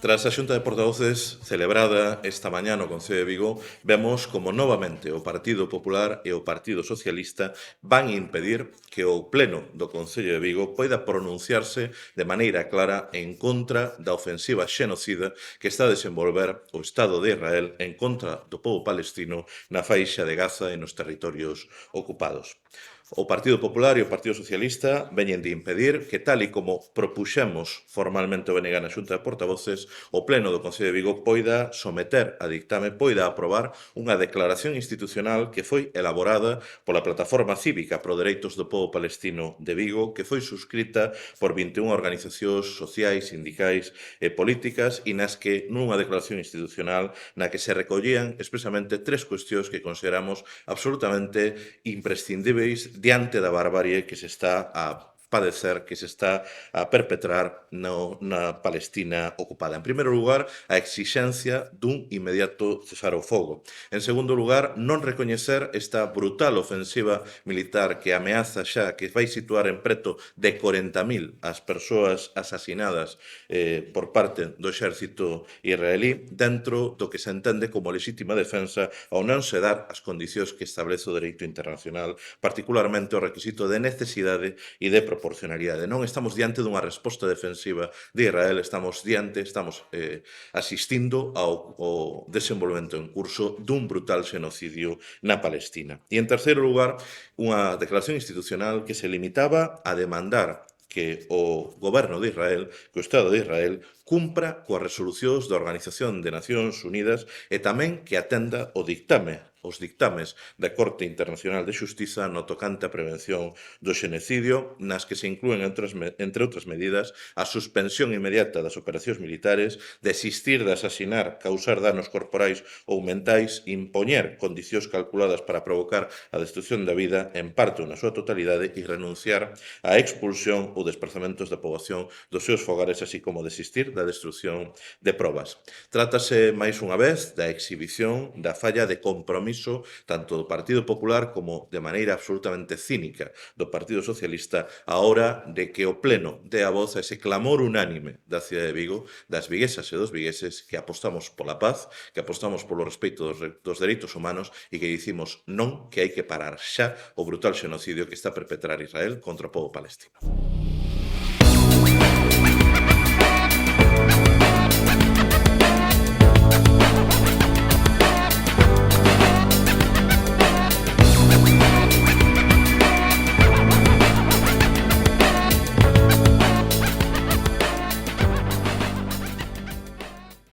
Tras a Xunta de Portavoces celebrada esta mañá no Concello de Vigo, vemos como novamente o Partido Popular e o Partido Socialista van impedir que o Pleno do Concello de Vigo poida pronunciarse de maneira clara en contra da ofensiva xenocida que está a desenvolver o Estado de Israel en contra do pobo palestino na faixa de Gaza e nos territorios ocupados. O Partido Popular e o Partido Socialista veñen de impedir que, tal e como propuxemos formalmente o BNG na Xunta de Portavoces, o Pleno do Concello de Vigo poida someter a dictame, poida aprobar unha declaración institucional que foi elaborada pola Plataforma Cívica pro Dereitos do Pobo Palestino de Vigo, que foi suscrita por 21 organizacións sociais, sindicais e políticas e nas que, nunha declaración institucional, na que se recollían expresamente tres cuestións que consideramos absolutamente imprescindíveis diante da barbarie que se está a padecer, que se está a perpetrar na Palestina ocupada. En primeiro lugar, a exixencia dun inmediato cesar o fogo. En segundo lugar, non recoñecer esta brutal ofensiva militar que ameaza xa, que vai situar en preto de 40.000 as persoas asasinadas por parte do exército israelí dentro do que se entende como lexítima defensa ao non se dar as condicións que establece o dereito internacional, particularmente o requisito de necesidade e de proporcionalidade. Non estamos diante dunha resposta defensiva de Israel, estamos asistindo ao desenvolvemento en curso dun brutal xenocidio na Palestina. E, en terceiro lugar, unha declaración institucional que se limitaba a demandar que o goberno de Israel, que o Estado de Israel, cumpra coas resolucións da Organización de Nacións Unidas e tamén que atenda os dictames da Corte Internacional de Xustiza no tocante á prevención do xenocidio, nas que se inclúen, entre outras medidas, a suspensión inmediata das operacións militares, desistir de asasinar, causar danos corporais ou mentais, impoñer condicións calculadas para provocar a destrucción da vida en parte ou na súa totalidade e renunciar á expulsión ou desplazamentos da poboación dos seus fogares, así como desistir da destrucción de probas. Trátase, máis unha vez, da exhibición da falla de compromiso tanto do Partido Popular como, de maneira absolutamente cínica, do Partido Socialista a hora de que o Pleno dé a voz a ese clamor unánime da cidade de Vigo, das viguesas e dos vigueses, que apostamos pola paz, que apostamos polo respeito dos dereitos humanos e que dicimos non, que hai que parar xa o brutal xenocidio que está a perpetrar Israel contra o pobo palestino.